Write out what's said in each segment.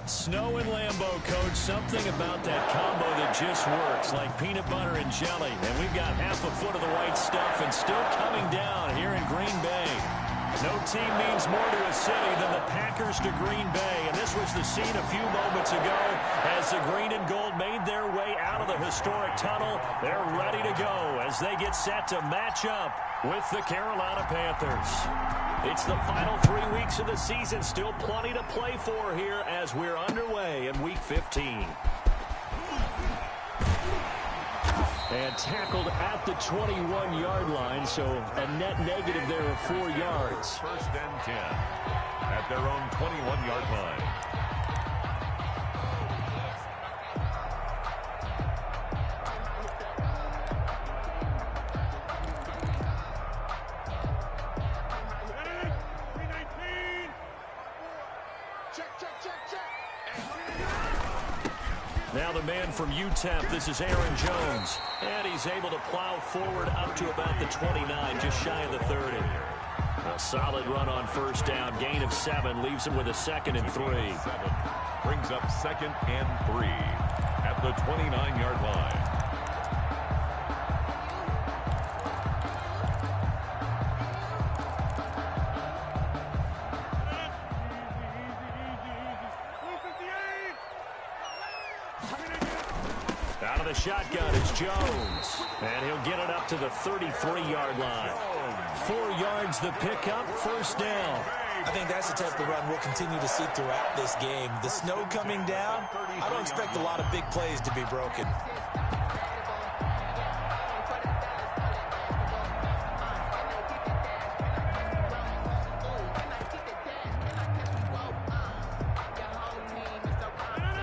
Snow and Lambeau, Coach. Something about that combo that just works, like peanut butter and jelly. And we've got half a foot of the white stuff and still coming down here in Green Bay. No team means more to a city than the Packers to Green Bay. And this was the scene a few moments ago as the green and gold made their way out of the historic tunnel. They're ready to go as they get set to match up with the Carolina Panthers. It's the final 3 weeks of the season. Still plenty to play for here as we're underway in Week 15. And tackled at the 21-yard line, so a net negative there of 4 yards. First and 10 at their own 21-yard line. Now the man from UTEP, this is Aaron Jones. And he's able to plow forward up to about the 29, just shy of the 30. A solid run on first down. Gain of 7 leaves him with a 2nd and 3. Brings up 2nd and 3 at the 29-yard line. Out of the shotgun is Jones. And he'll get it up to the 33-yard line. 4 yards the pickup, first down. I think that's the type of run we'll continue to see throughout this game. The snow coming down, I don't expect a lot of big plays to be broken.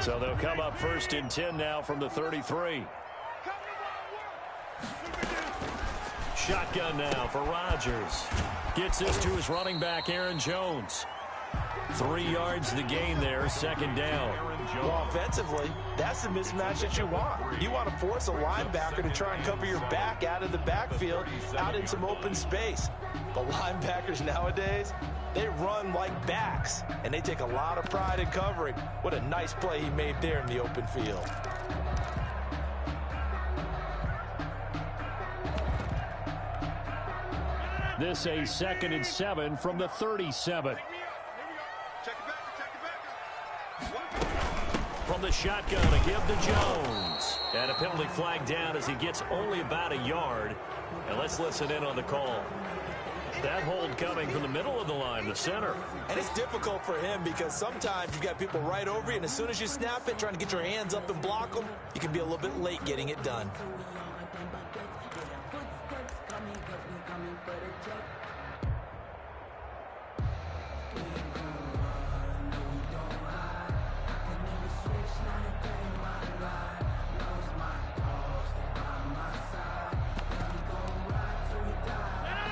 So they'll come up 1st and 10 now from the 33. Shotgun now for Rodgers. Gets this to his running back, Aaron Jones. 3 yards the gain there, 2nd down. Well, offensively, that's the mismatch that you want. You want to force a linebacker to try and cover your back out of the backfield, out in some open space. The linebackers nowadays, they run like backs, and they take a lot of pride in covering. What a nice play he made there in the open field. This a 2nd and 7 from the 37. From the shotgun, a give to Jones. And a penalty flag down as he gets only about a yard. And let's listen in on the call. That hold coming from the middle of the line, the center. And it's difficult for him because sometimes you've got people right over you, and as soon as you snap it, trying to get your hands up and block them, you can be a little bit late getting it done.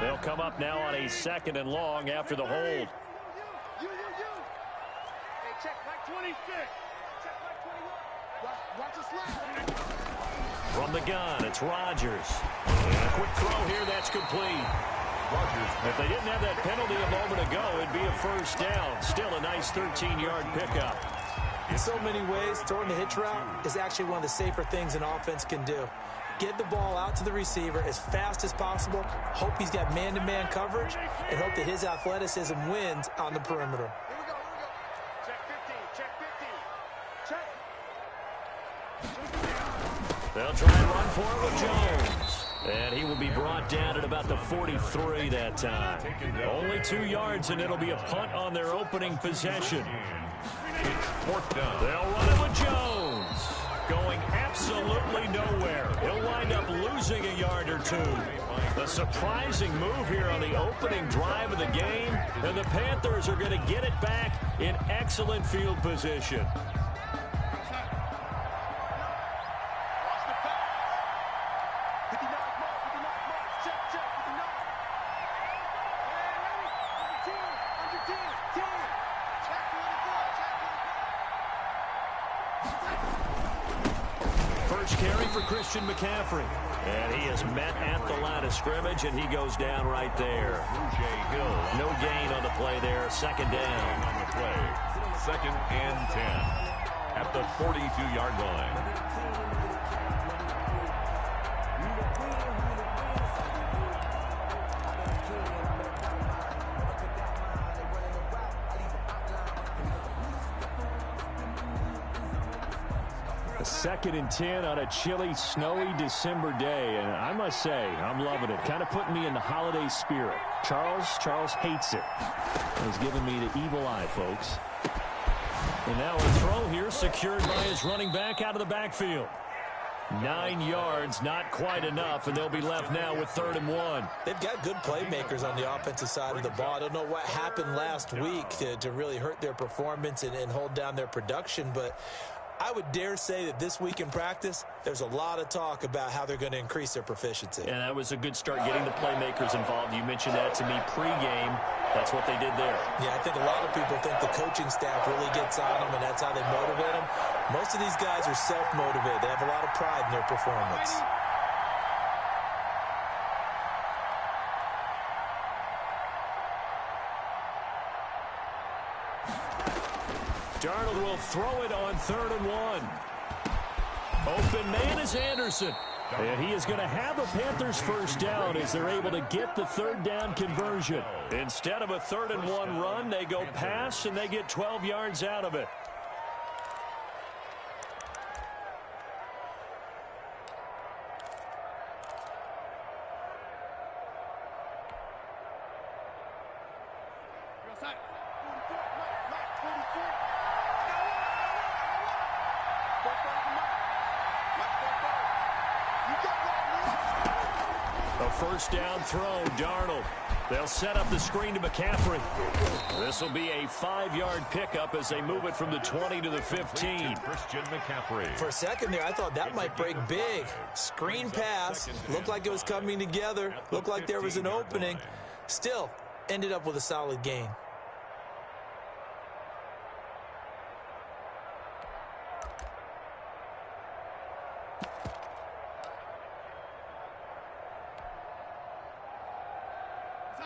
They'll come up now on a 2nd and long after the hold. Hey, check back 26. Check back 21. Watch the slide. From the gun, it's Rodgers. And a quick throw here, that's complete. Rodgers. If they didn't have that penalty a moment ago, it'd be a first down. Still a nice 13-yard pickup. In so many ways, throwing the hitch route is actually one of the safer things an offense can do. Get the ball out to the receiver as fast as possible, hope he's got man-to-man coverage, and hope that his athleticism wins on the perimeter. Here we go. Check 15. Check 15. Check. They'll try and run for it with Jones. And he will be brought down at about the 43 that time. Only 2 yards, and it'll be a punt on their opening possession. They'll run it with Jones. Going absolutely nowhere. He'll wind up losing a yard or 2. A surprising move here on the opening drive of the game. And the Panthers are going to get it back in excellent field position. First carry for Christian McCaffrey. And he is met at the line of scrimmage, and he goes down right there. No gain on the play there. 2nd down. On the play. 2nd and 10. at the 42-yard line. Second and 10 on a chilly, snowy December day. And I must say, I'm loving it. Kind of putting me in the holiday spirit. Charles hates it. He's giving me the evil eye, folks. And now a throw here secured by his running back out of the backfield. 9 yards, not quite enough, and they'll be left now with 3rd and 1. They've got good playmakers on the offensive side of the ball. I don't know what happened last week to really hurt their performance and hold down their production, but I would dare say that this week in practice, there's a lot of talk about how they're going to increase their proficiency. And that was a good start getting the playmakers involved. You mentioned that to me pregame. That's what they did there. Yeah, I think a lot of people think the coaching staff really gets on them, and that's how they motivate them. Most of these guys are self-motivated. They have a lot of pride in their performance. Darnold will throw it on 3rd and 1. Open man is Anderson. And he is going to have a Panthers first down as they're able to get the 3rd down conversion. Instead of a 3rd and 1 run, they go pass and they get 12 yards out of it. First down throw, Darnold. They'll set up the screen to McCaffrey. This will be a 5-yard pickup as they move it from the 20 to the 15. Christian McCaffrey. For a second there, I thought that might break big. Screen pass. Looked like it was coming together. Looked like there was an opening. Still, ended up with a solid gain.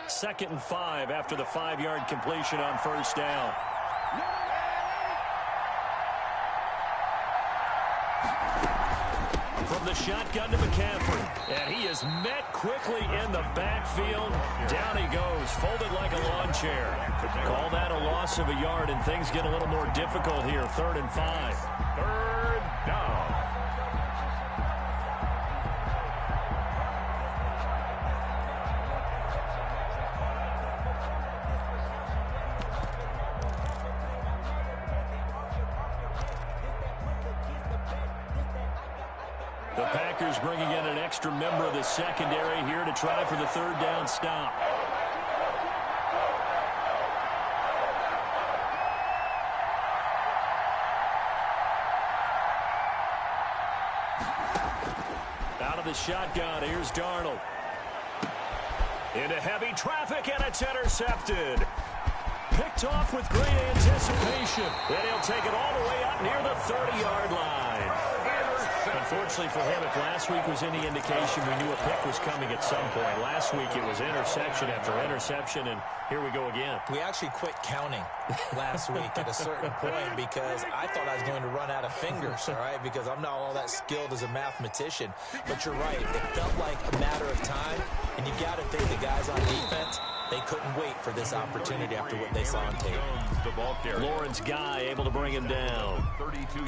Second and 5 after the 5-yard completion on first down. From the shotgun to McCaffrey. And he is met quickly in the backfield. Down he goes, folded like a lawn chair. Call that a loss of a yard, and things get a little more difficult here. 3rd and 5. 3rd down. The Packers bringing in an extra member of the secondary here to try for the 3rd down stop. Out of the shotgun, here's Darnold. Into heavy traffic, and it's intercepted. Picked off with great anticipation. And he'll take it all the way up near the 30-yard line. Unfortunately for him, if last week was any indication, we knew a pick was coming at some point. Last week it was interception after interception, and here we go again. We actually quit counting last week at a certain point because I thought I was going to run out of fingers, all right, because I'm not all that skilled as a mathematician. But you're right. It felt like a matter of time, and you got to think the guys on defense, they couldn't wait for this opportunity after what they saw on tape. Lawrence Guy able to bring him down.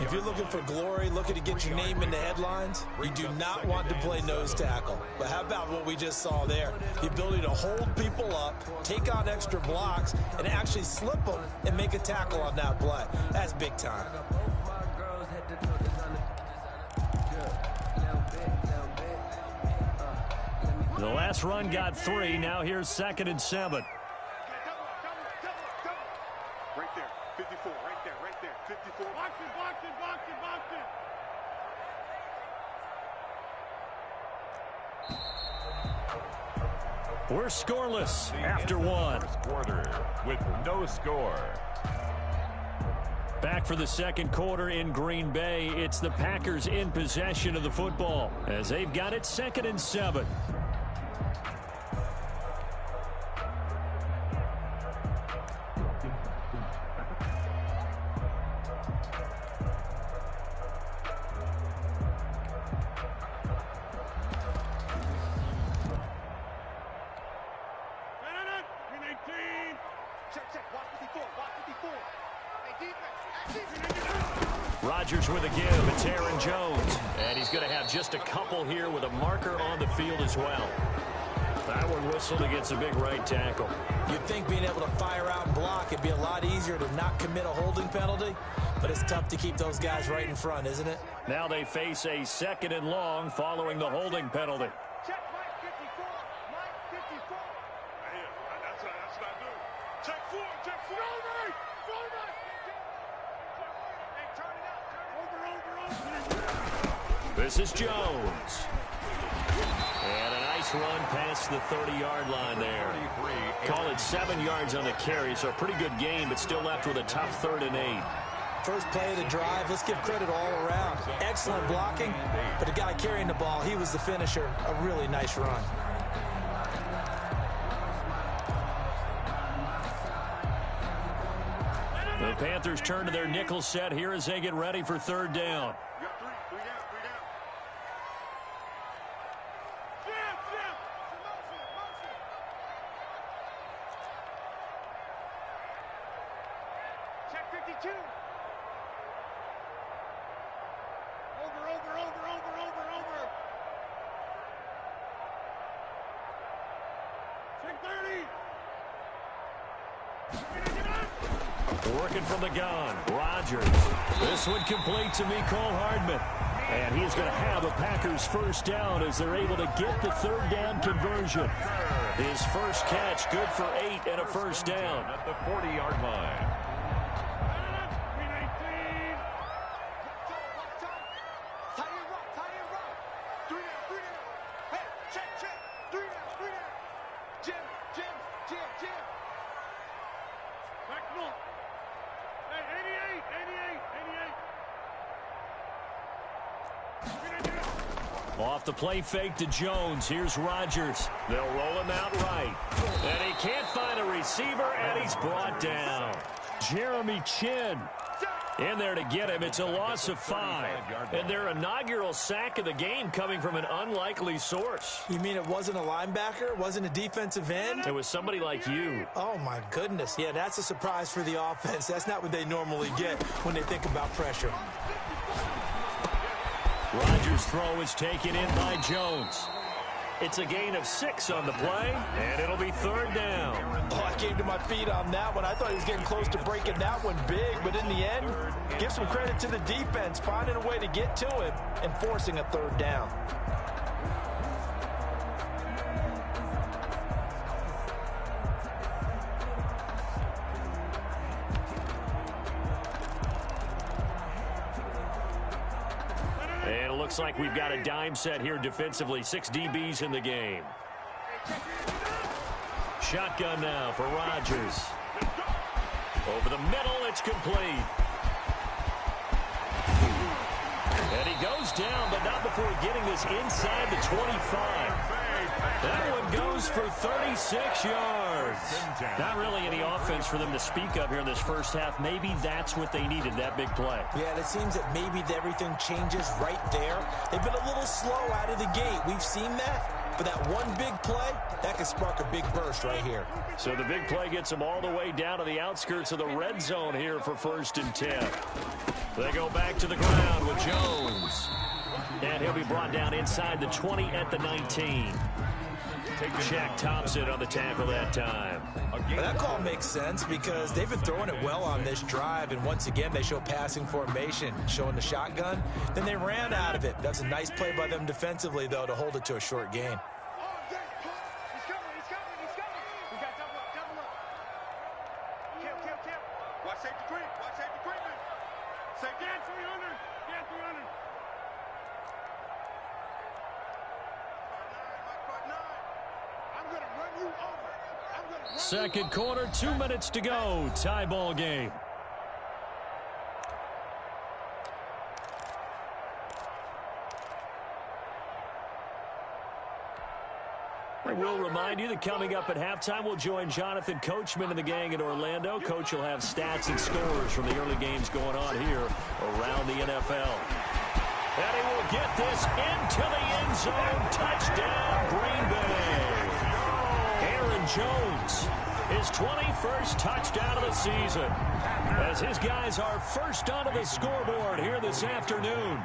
If you're looking for glory, looking to get your name in the headlines, you do not want to play nose tackle. But how about what we just saw there? The ability to hold people up, take on extra blocks, and actually slip them and make a tackle on that play. That's big time. The last run got 3. Now here's 2nd and 7. Right there, 54, right there, 54. Box it. We're scoreless after 1. Quarter with no score. Back for the 2nd quarter in Green Bay. It's the Packers in possession of the football as they've got it 2nd and 7. Rodgers with a give. It's Aaron Jones. And he's going to have just a couple here with a marker on the field as well. That one whistled against a big right tackle. You'd think being able to fire out and block, it'd be a lot easier to not commit a holding penalty. But it's tough to keep those guys right in front, isn't it? Now they face a 2nd and long following the holding penalty. Check Mike 54. Mike 54. Hey, that's what I do. Check 4. Check 4. Throw me. Hey, turn it out. Over. This is Jones. And a nice run past the 30-yard line there. Call it 7 yards on the carry, so a pretty good game, but still left with a tough 3rd and 8. First play of the drive, let's give credit all around. Excellent blocking, but the guy carrying the ball, he was the finisher. A really nice run. The Panthers turn to their nickel set here as they get ready for 3rd down. Check 52. Over. Check 30. Working from the gun, Rodgers. This one complete to Mecole Hardman. And he's going to have a Packers first down as they're able to get the 3rd down conversion. His first catch, good for 8 and a first down. At the 40-yard line. Off the play fake to Jones. Here's Rodgers. They'll roll him out right. And he can't find a receiver, and he's brought down. Jeremy Chin in there to get him. It's a loss of 5. And their inaugural sack of the game coming from an unlikely source. You mean it wasn't a linebacker? It wasn't a defensive end? It was somebody like you. Oh, my goodness. Yeah, that's a surprise for the offense. That's not what they normally get when they think about pressure. Rodgers' throw is taken in by Jones. It's a gain of 6 on the play, and it'll be 3rd down. Oh, I came to my feet on that one. I thought he was getting close to breaking that one big, but in the end, give some credit to the defense, finding a way to get to him and forcing a 3rd down. And it looks like we've got a dime set here defensively. 6 DBs in the game. Shotgun now for Rodgers. Over the middle, it's complete. And he goes down, but not before getting this inside the 25. That one goes for 36 yards. Not really any offense for them to speak of here in this first half. Maybe that's what they needed, that big play. Yeah, it seems that maybe everything changes right there. They've been a little slow out of the gate. We've seen that. But that one big play, that could spark a big burst right here. So the big play gets them all the way down to the outskirts of the red zone here for 1st and 10. They go back to the ground with Jones. And he'll be brought down inside the 20 at the 19. Shaq Thompson on the tackle that time. Well, that call makes sense because they've been throwing it well on this drive, and once again they show passing formation, showing the shotgun. Then they ran out of it. That's a nice play by them defensively, though, to hold it to a short gain. He's coming. We got double up. Kill. Watch safety creep, man. Safety. Get 300. I'm going to run you over. Second quarter, 2 minutes to go. Tie ball game. I will remind you that coming up at halftime, we'll join Jonathan Coachman and the gang in Orlando. Coach will have stats and scores from the early games going on here around the NFL. And he will get this into the end zone. Touchdown, Green Bay. Aaron Jones his 21st touchdown of the season, as his guys are first onto the scoreboard here this afternoon.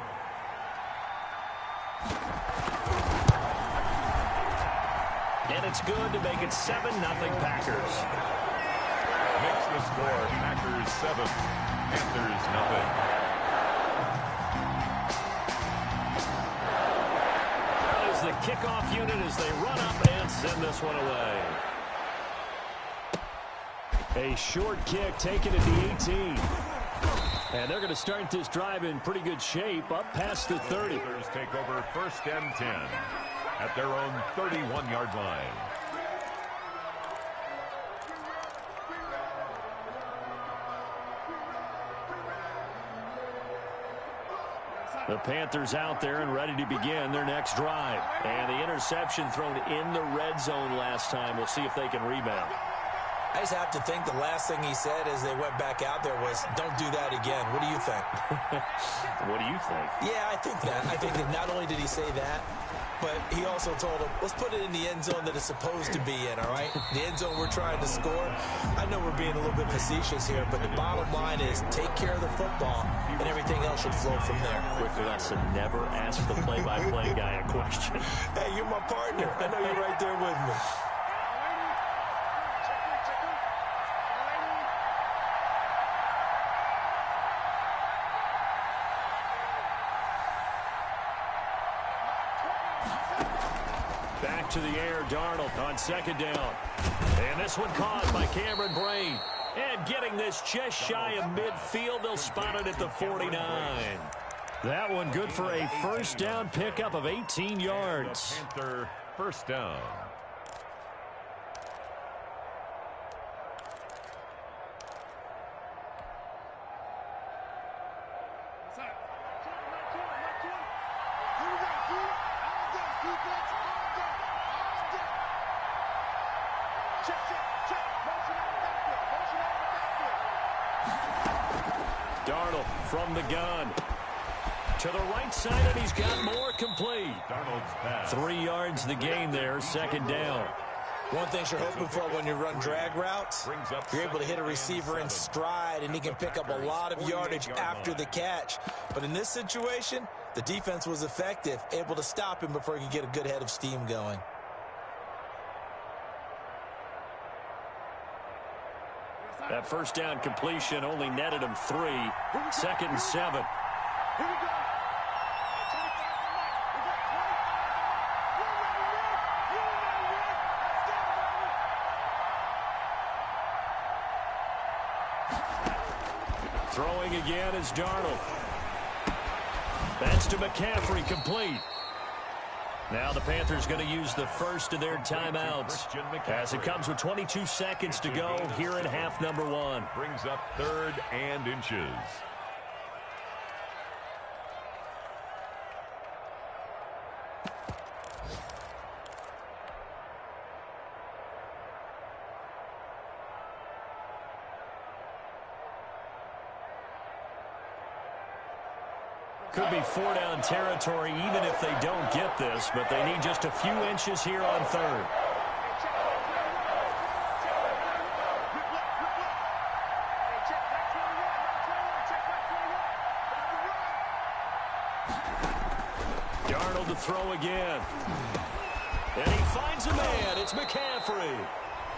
And it's good to make it 7-0 Packers. Makes the score Packers 7, Panthers 0. The kickoff unit as they run up and send this one away. A short kick taken at the 18. And they're going to start this drive in pretty good shape up past the 30. Panthers take over 1st and 10 at their own 31-yard line. The Panthers out there and ready to begin their next drive. And the interception thrown in the red zone last time. We'll see if they can rebound. I just have to think the last thing he said as they went back out there was, don't do that again. What do you think? What do you think? Yeah, I think that. I think that not only did he say that, but he also told him, let's put it in the end zone that it's supposed to be in, all right? The end zone we're trying to score. I know we're being a little bit facetious here, but the bottom line is take care of the football, and everything else should flow from there. Quick lesson, never ask the play-by-play guy a question. Hey, you're my partner. I know you're right there with me. Back to the air, Darnold on 2nd down. And this one caught by Cameron Brain. And getting this just shy of midfield, they'll spot it at the 49. That one good for a 1st down pickup of 18 yards. Panther 1st down. Darnold from the gun. To the right side, and he's got more complete. Darnold's pass. 3 yards the gain there, 2nd down. One thing you're hoping for when you run drag routes, you're able to hit a receiver in stride, and he can pick up a lot of yardage after the catch. But in this situation, the defense was effective, able to stop him before he could get a good head of steam going. That 1st down completion only netted him 3. 2nd and 7. Here we go. Throwing again is Darnold. That's to McCaffrey, complete. Now the Panthers going to use the first of their timeouts as it comes with 22 seconds to go here in half number 1. Brings up 3rd and inches. Could be 4-down territory even if they don't get this, but they need just a few inches here on 3rd. Darnold to throw again. And he finds a man. It's McCaffrey.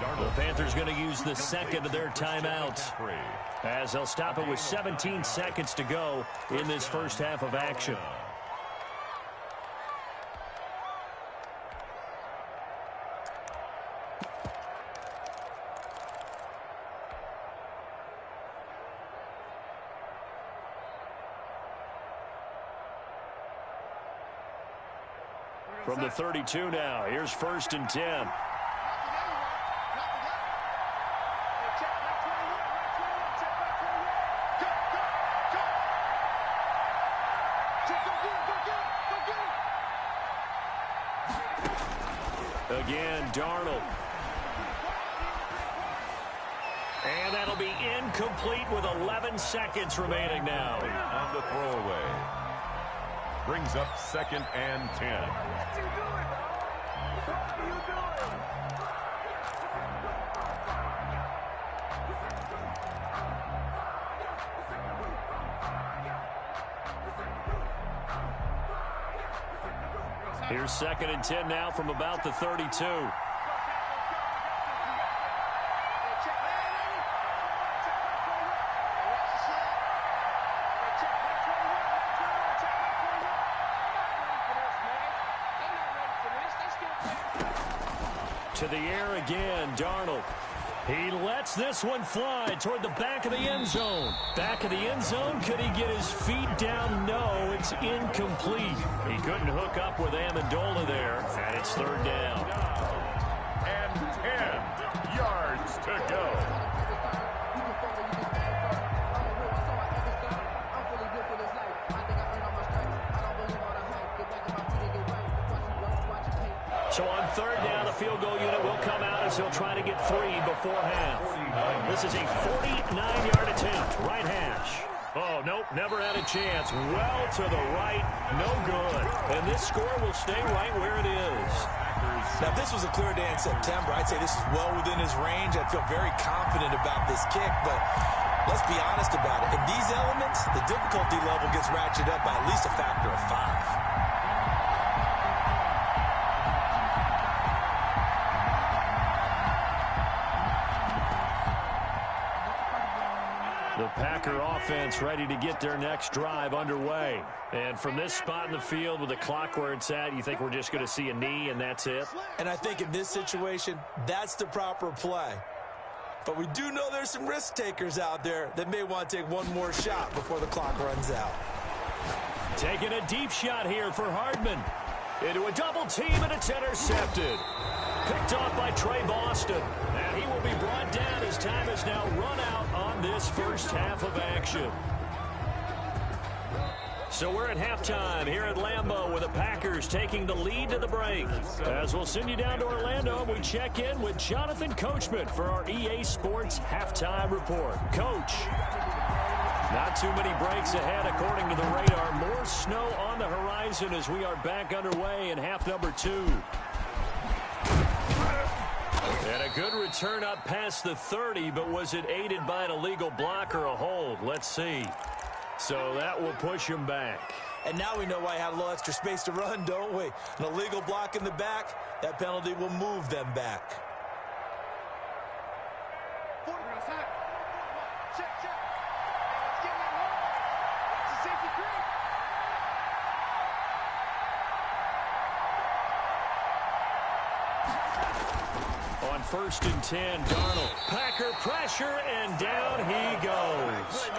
The Panthers going to use the 2nd of their timeouts, as they'll stop it with 17 seconds to go in this first half of action. From the 32 now, here's 1st and 10. Again, Darnold. And that'll be incomplete with 11 seconds remaining now. On the throwaway. Brings up 2nd and 10. What you doing? What are you doing? Here's 2nd and 10 now from about the 32. To the air again, Darnold. He lets this one fly toward the back of the end zone. Back of the end zone, could he get his feet down? No, it's incomplete. He couldn't hook up with Amendola there, and it's 3rd down. And 10 yards to go. So on 3rd down, the field goal unit will come out as he'll try to get 3 before half. This is a 49-yard attempt, right hash. Oh, nope, never had a chance. Well to the right, no good. And this score will stay right where it is. Now, if this was a clear day in September, I'd say this is well within his range. I'd feel very confident about this kick, but let's be honest about it. In these elements, the difficulty level gets ratcheted up by at least a factor of 5. The Packer offense ready to get their next drive underway. And from this spot in the field with the clock where it's at, you think we're just going to see a knee and that's it? And I think in this situation, that's the proper play. But we do know there's some risk takers out there that may want to take one more shot before the clock runs out. Taking a deep shot here for Hardman. Into a double team, and it's intercepted. Picked off by Trey Boston. And he will be brought down as time has now run out on this first half of action. So we're at halftime here at Lambeau with the Packers taking the lead to the break. As we'll send you down to Orlando, we check in with Jonathan Coachman for our EA Sports Halftime Report. Coach, not too many breaks ahead according to the radar. More snow on the horizon as we are back underway in half number 2. And a good return up past the 30, but was it aided by an illegal block or a hold? Let's see. So that will push him back. And now we know why he had a little extra space to run, don't we? An illegal block in the back, that penalty will move them back. On 1st and 10, Darnold. Packer pressure, and down he goes.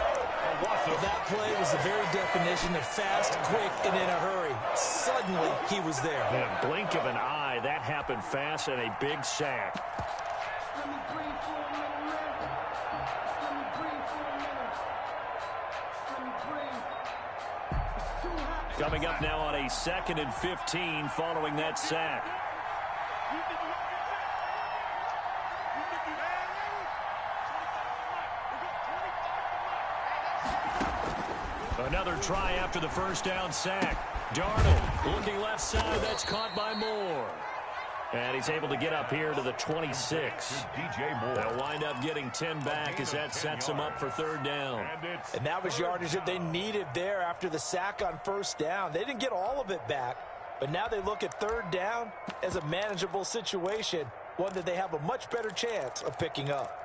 That play was the very definition of fast, quick, and in a hurry. Suddenly, he was there. In a blink of an eye, that happened fast and a big sack. Coming up now on a 2nd and 15 following that sack. Another try after the first down sack. Darnold looking left side. That's caught by Moore. And he's able to get up here to the 26. They'll wind up getting 10 back as that sets him up for 3rd down. And that was yardage that they needed there after the sack on 1st down. They didn't get all of it back, but now they look at 3rd down as a manageable situation, one that they have a much better chance of picking up.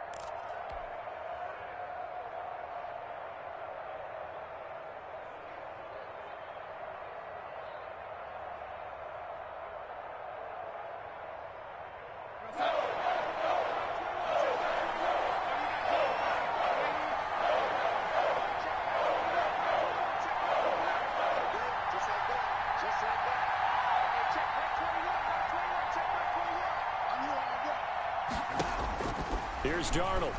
Here's Darnold.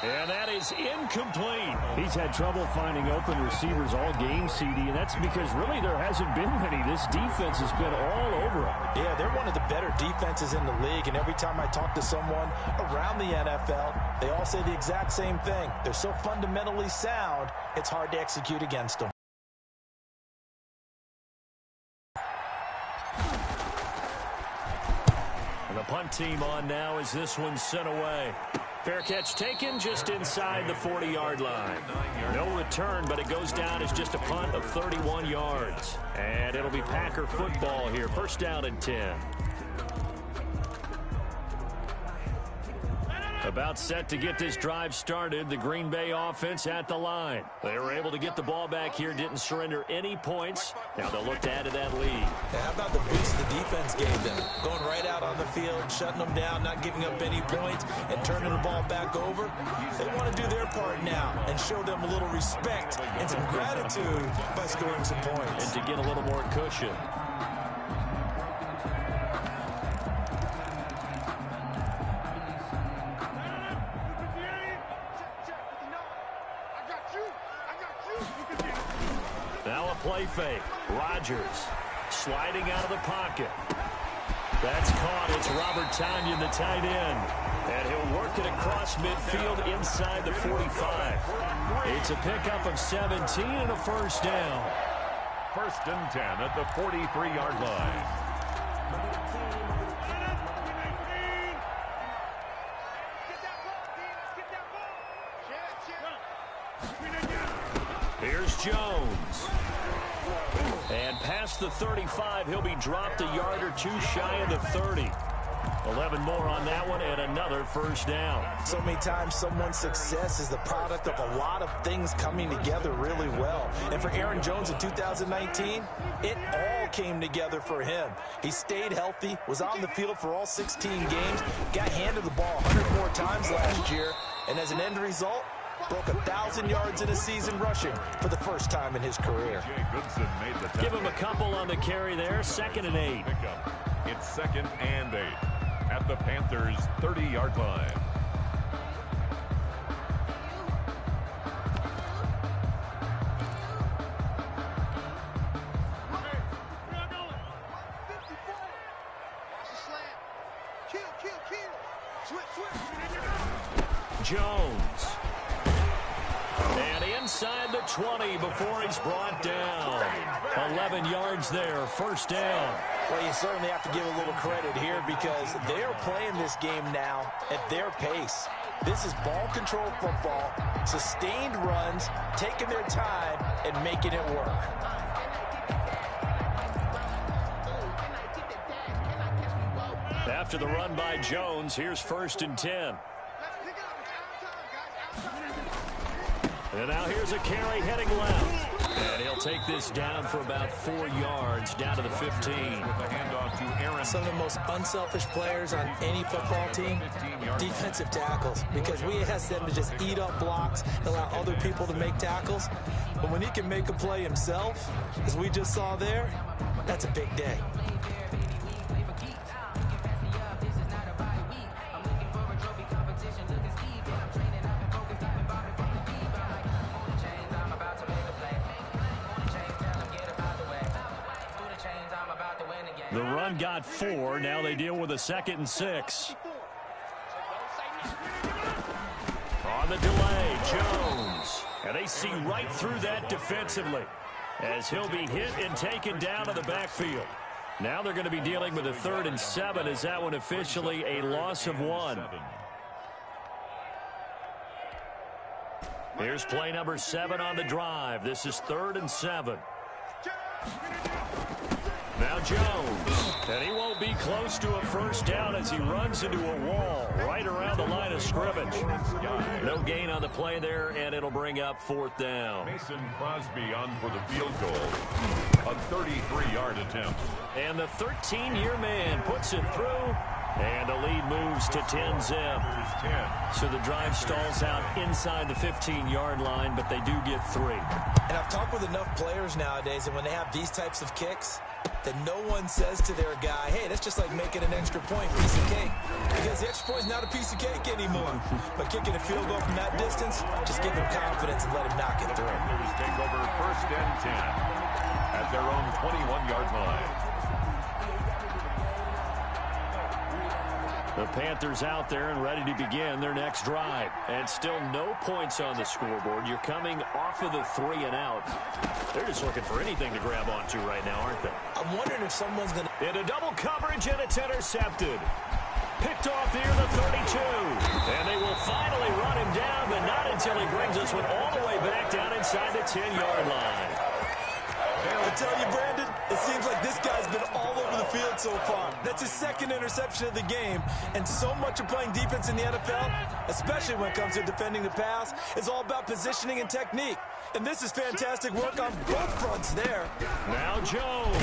And that is incomplete. He's had trouble finding open receivers all game, CD, and that's because really there hasn't been many. This defense has been all over him. Yeah, they're one of the better defenses in the league, and every time I talk to someone around the NFL, they all say the exact same thing. They're so fundamentally sound, it's hard to execute against them. And the punt team on now as this one's sent away. Fair catch taken just inside the 40-yard line. No return, but it goes down as just a punt of 31 yards. And it'll be Packer football here. First down and 10. About set to get this drive started. The Green Bay offense at the line. They were able to get the ball back here, didn't surrender any points. Now they'll look to add to that lead. Now, how about the boost the defense gave them? Going right out on the field, shutting them down, not giving up any points, and turning the ball back over. They want to do their part now and show them a little respect and some gratitude by scoring some points. And to get a little more cushion. Now a play fake. Rodgers sliding out of the pocket. That's caught. It's Robert Tonyan, the tight end. And he'll work it across midfield inside the 45. It's a pickup of 17 and a first down. First and 10 at the 43-yard line. Here's Jones. And past the 35, he'll be dropped a yard or two shy of the 30. 11 more on that one and another first down. So many times someone's success is the product of a lot of things coming together really well. And for Aaron Jones in 2019, it all came together for him. He stayed healthy, was on the field for all 16 games, got handed the ball 100 more times last year, and as an end result, broke 1,000 yards in a season rushing for the first time in his career. Give him a couple on the carry there. 2nd and 8. It's 2nd and 8 at the Panthers' 30-yard line. Jones. And inside the 20 before he's brought down. 11 yards there, first down. Well, you certainly have to give a little credit here because they're playing this game now at their pace. This is ball control football, sustained runs, taking their time, and making it work. After the run by Jones, here's 1st and 10. And now here's a carry heading left. And he'll take this down for about 4 yards, down to the 15. Some of the most unselfish players on any football team, defensive tackles, because we ask them to just eat up blocks, allow other people to make tackles. But when he can make a play himself, as we just saw there, that's a big day. The run got 4. Now they deal with a 2nd and 6. On the delay, Jones. And they see right through that defensively as he'll be hit and taken down to the backfield. Now they're going to be dealing with a 3rd and 7 as that one officially a loss of 1. Here's play number 7 on the drive. This is 3rd and 7. Now Jones, and he won't be close to a first down as he runs into a wall right around the line of scrimmage. No gain on the play there, and it'll bring up 4th down. Mason Crosby on for the field goal. A 33-yard attempt. And the 13-year man puts it through, and the lead moves to 10-zip. So the drive stalls out inside the 15-yard line, but they do get 3. And I've talked with enough players nowadays, and when they have these types of kicks, that no one says to their guy, hey, that's just like making an extra point, piece of cake. Because the extra point is not a piece of cake anymore. But kicking a field goal from that distance, just give them confidence and let them knock it through. Panthers take over 1st and 10 at their own 21-yard line. The Panthers out there and ready to begin their next drive. And still no points on the scoreboard. You're coming off of the 3 and out. They're just looking for anything to grab onto right now, aren't they? I'm wondering if someone's going to... Into double coverage, and it's intercepted. Picked off near the 32. And they will finally run him down, but not until he brings us one all the way back down inside the 10-yard line. I tell you, Brandon, it seems like this guy's been all over the field so far. That's his second interception of the game, and so much of playing defense in the NFL, especially when it comes to defending the pass, is all about positioning and technique. And this is fantastic work on both fronts there. Now Jones.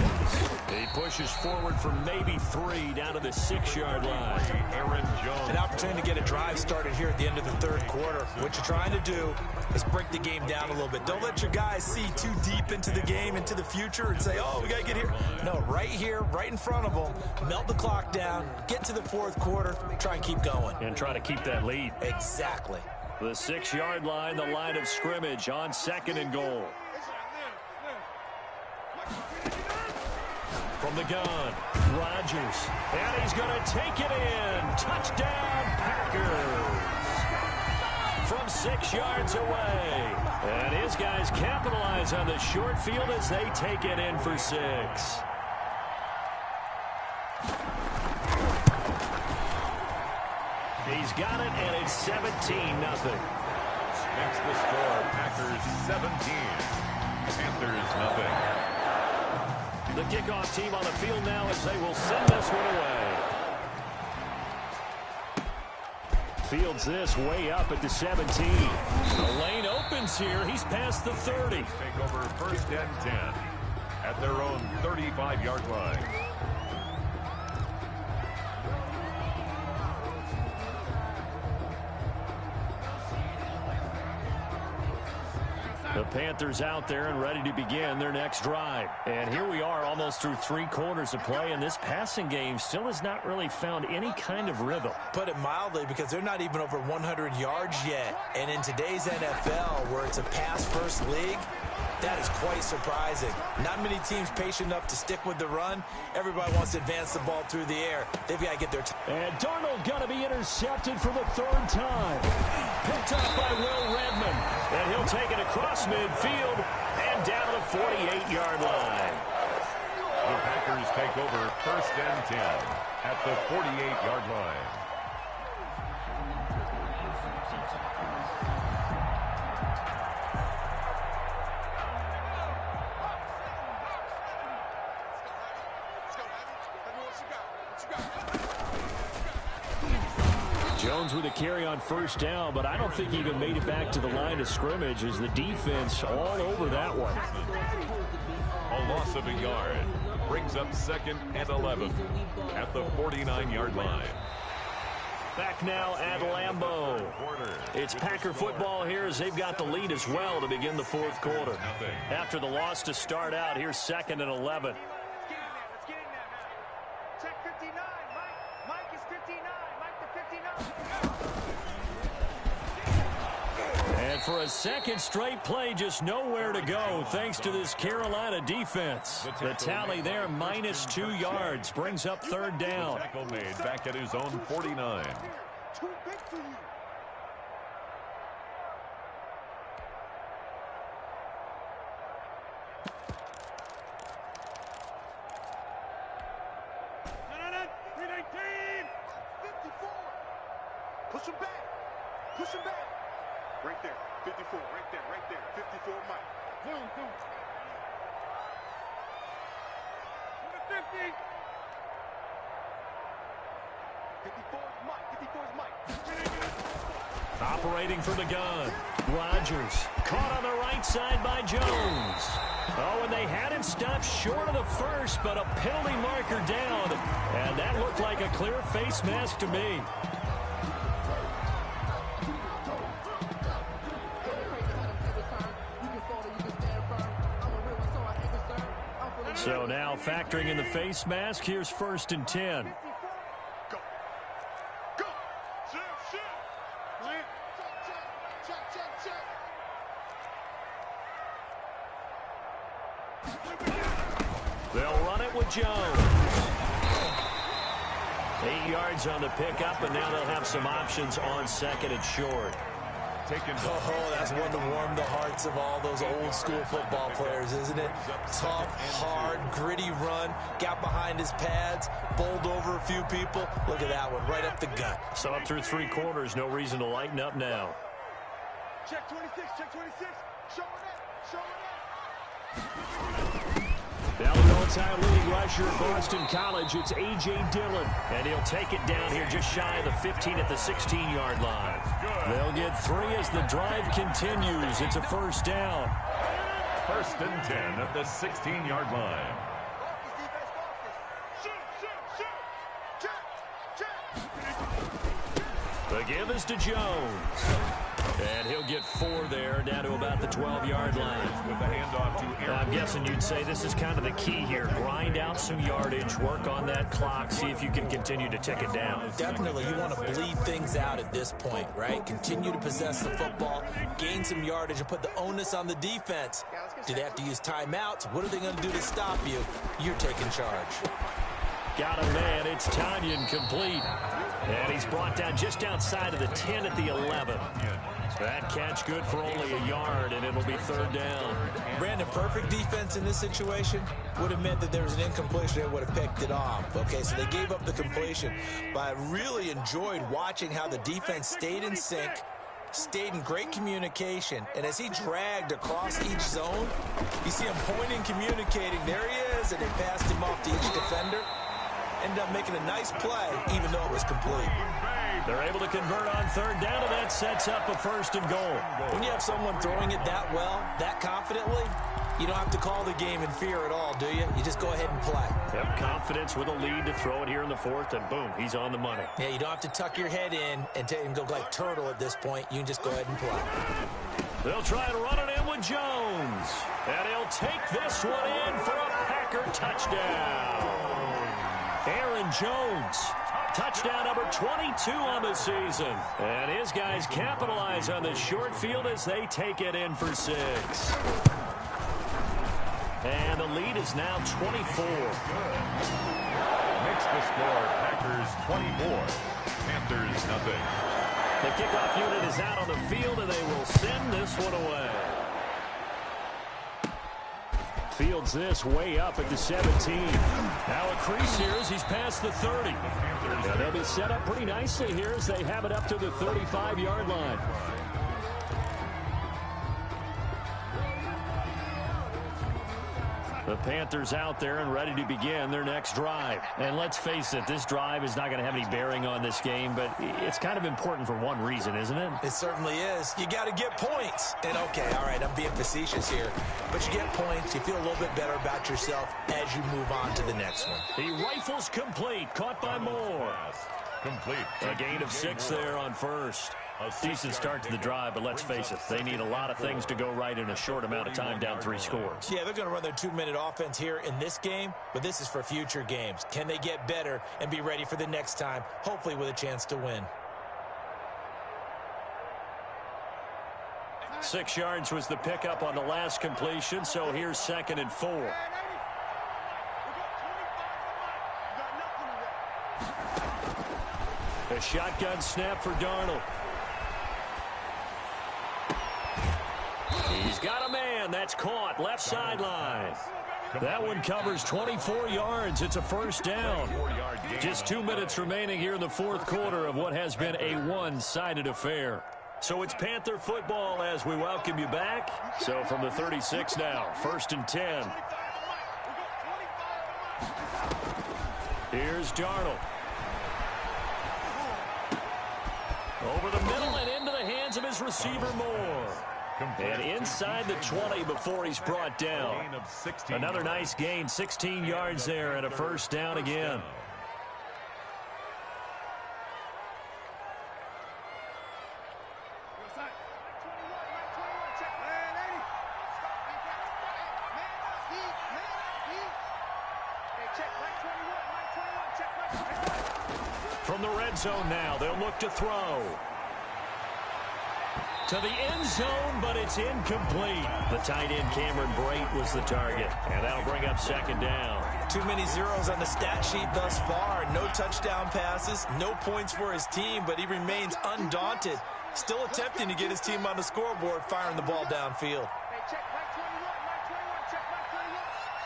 He pushes forward for maybe 3 down to the 6-yard line. Aaron Jones. An opportunity to get a drive started here at the end of the third quarter. What you're trying to do is break the game down a little bit. Don't let your guys see too deep into the game, into the future, and say, oh, we got to get here. No, right here, right in front of them, melt the clock down, get to the fourth quarter, try and keep going. And try to keep that lead. Exactly. The 6-yard line, the line of scrimmage on 2nd and goal. From the gun, Rodgers. And he's going to take it in. Touchdown, Packers. From 6 yards away. And his guys capitalize on the short field as they take it in for 6. He's got it, and it's 17-0. Makes the score Packers 17. Panthers nothing. The kickoff team on the field now as they will send this one away. Fields this way up at the 17. The lane opens here. He's past the 30. Take over 1st and 10 at their own 35-yard line. The Panthers out there and ready to begin their next drive. And here we are almost through 3 quarters of play, and this passing game still has not really found any kind of rhythm. Put it mildly, because they're not even over 100 yards yet. And in today's NFL, where it's a pass-first league, that is quite surprising. Not many teams patient enough to stick with the run. Everybody wants to advance the ball through the air. They've got to get their And Darnold going to be intercepted for the 3rd time. Picked up by Will Redmond. And he'll take it across midfield and down to the 48-yard line. The Packers take over 1st and 10 at the 48-yard line. Jones with a carry on 1st down, but I don't think he even made it back to the line of scrimmage as the defense all over that one. A loss of a yard brings up 2nd and 11 at the 49-yard line. Back now at Lambeau. It's Packer football here as they've got the lead as well to begin the 4th quarter. After the loss to start out, here's 2nd and 11. And for a second straight play, just nowhere to go thanks to this Carolina defense. The tally there, -2 yards, brings up 3rd down. Tackle made back at his own 49. Too big for you. Push him back. Push him back. Right there. 54. Right there. Right there. 54 Mike. Zoom. Number 50. 54 is Mike. 54 is Mike. Operating for the gun. Rodgers caught on the right side by Jones. Oh, and they had him stopped short of the 1st, but a penalty marker down. And that looked like a clear face mask to me. So now factoring in the face mask, here's 1st and 10. Go. Go. Shoot. Clear. Check. They'll run it with Jones. 8 yards on the pickup, and now they'll have some options on 2nd and short. taken. Oh, that's one to warm the hearts of all those old school football players, isn't it? Tough, hard, gritty run, got behind his pads, bowled over a few people. Look at that one, right up the gut. So up through 3 quarters, no reason to lighten up now. Check 26, check 26. Show it up, show it up. Now the all-time leading rusher at Boston College, it's A.J. Dillon. And he'll take it down here just shy of the 15 at the 16-yard line. They'll get 3 as the drive continues. It's a first down. 1st and 10 at the 16-yard line. The give is to Jones. And he'll get 4 there, down to about the 12-yard line. With the handoff to Aaron. I'm guessing you'd say this is kind of the key here. Grind out some yardage, work on that clock, see if you can continue to tick it down. Definitely, you want to bleed things out at this point, right? Continue to possess the football, gain some yardage, and put the onus on the defense. Do they have to use timeouts? What are they going to do to stop you? You're taking charge. Got a man. It's Tanyan complete. And he's brought down just outside of the 10 at the 11. That catch good for only a yard, and it'll be 3rd down. Brandon, perfect defense in this situation would have meant that there was an incompletion and would have picked it off. Okay, so they gave up the completion. But I really enjoyed watching how the defense stayed in sync, stayed in great communication, and as he dragged across each zone, you see him pointing, communicating. There he is, and they passed him off to each defender. Ended up making a nice play, even though it was complete. They're able to convert on 3rd down, and that sets up a 1st and goal. When you have someone throwing it that well, that confidently, you don't have to call the game in fear at all, do you? You just go ahead and play. Yep, confidence with a lead to throw it here in the 4th, and boom, he's on the money. Yeah, you don't have to tuck your head in and go like turtle at this point. You can just go ahead and play. They'll try to run it in with Jones. And he'll take this one in for a Packer touchdown. Aaron Jones, touchdown number 22 on the season. And his guys capitalize on the short field as they take it in for 6. And the lead is now 24. Makes the score Packers 24, Panthers nothing. The kickoff unit is out on the field, and they will send this one away. Fields this way up at the 17. Now a crease here as he's past the 30. And they'll be set up pretty nicely here as they have it up to the 35-yard line. The Panthers out there and ready to begin their next drive. And let's face it, this drive is not going to have any bearing on this game, but it's kind of important for one reason, isn't it? It certainly is. You got to get points. And okay, all right, I'm being facetious here, but you get points, you feel a little bit better about yourself as you move on to the next one. He rifles complete, caught by Moore. Complete. A gain of 6 there on 1st. A decent start to the drive, but let's face it, they need a lot of things to go right in a short amount of time, down 3 scores. Yeah, they're going to run their 2-minute offense here in this game, but this is for future games. Can they get better and be ready for the next time, hopefully with a chance to win? 6 yards was the pickup on the last completion, so here's 2nd and 4. A shotgun snap for Darnold. He's got a man. That's caught. Left sideline. That one covers 24 yards. It's a 1st down. Just 2 minutes remaining here in the 4th quarter of what has been a one-sided affair. So it's Panther football as we welcome you back. So from the 36 now, 1st and 10. Here's Darnold. Over the middle and into the hands of his receiver, Moore. And inside the 20 before he's brought down. Another nice gain, 16 yards there, and a 1st down again. From the red zone now, they'll look to throw. To the end zone, but it's incomplete. The tight end, Cameron Brate, was the target. And that'll bring up 2nd down. Too many zeros on the stat sheet thus far. No touchdown passes, no points for his team, but he remains undaunted. Still attempting to get his team on the scoreboard, firing the ball downfield. Hey, check Mike 21, Mike 21, check Mike 21.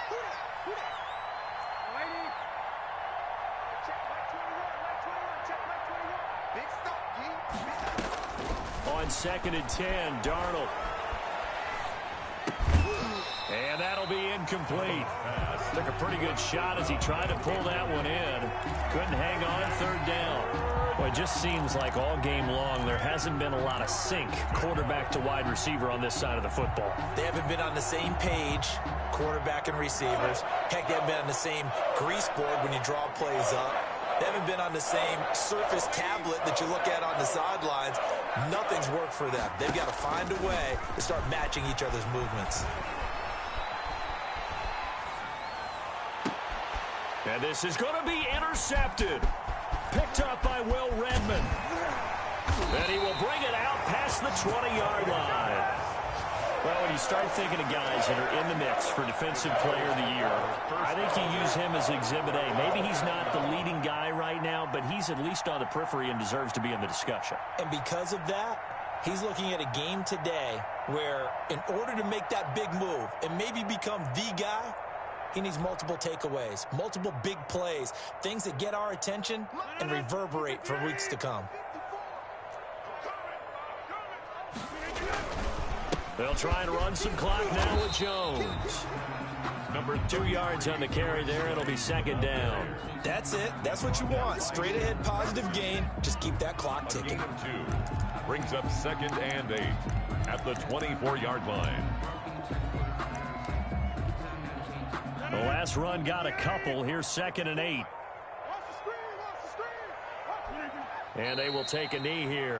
Who that? Who that? Lady. Check Mike 21, Mike 21, check Mike 21. Big stop, G. On 2nd and 10, Darnold. And that'll be incomplete. Took a pretty good shot as he tried to pull that one in. Couldn't hang on 3rd down. Well, it just seems like all game long there hasn't been a lot of sync quarterback to wide receiver on this side of the football. They haven't been on the same page, quarterback and receivers. Heck, they haven't been on the same grease board when you draw plays up. They haven't been on the same surface tablet that you look at on the sidelines. Nothing's worked for them. They've got to find a way to start matching each other's movements. And this is going to be intercepted. Picked up by Will Redmond. And he will bring it out past the 20-yard line. Well, when you start thinking of guys that are in the mix for Defensive Player of the Year, I think you use him as Exhibit A. Maybe he's not the leading guy right now, but he's at least on the periphery and deserves to be in the discussion. And because of that, he's looking at a game today where in order to make that big move and maybe become the guy, he needs multiple takeaways, multiple big plays, things that get our attention and reverberate for weeks to come. They'll try and run some clock now with Jones. Number 2 yards on the carry there. It'll be 2nd down. That's it. That's what you want. Straight ahead positive gain. Just keep that clock ticking. 2 brings up 2nd and 8 at the 24-yard line. The last run got a couple. Here's 2nd and 8. And they will take a knee here.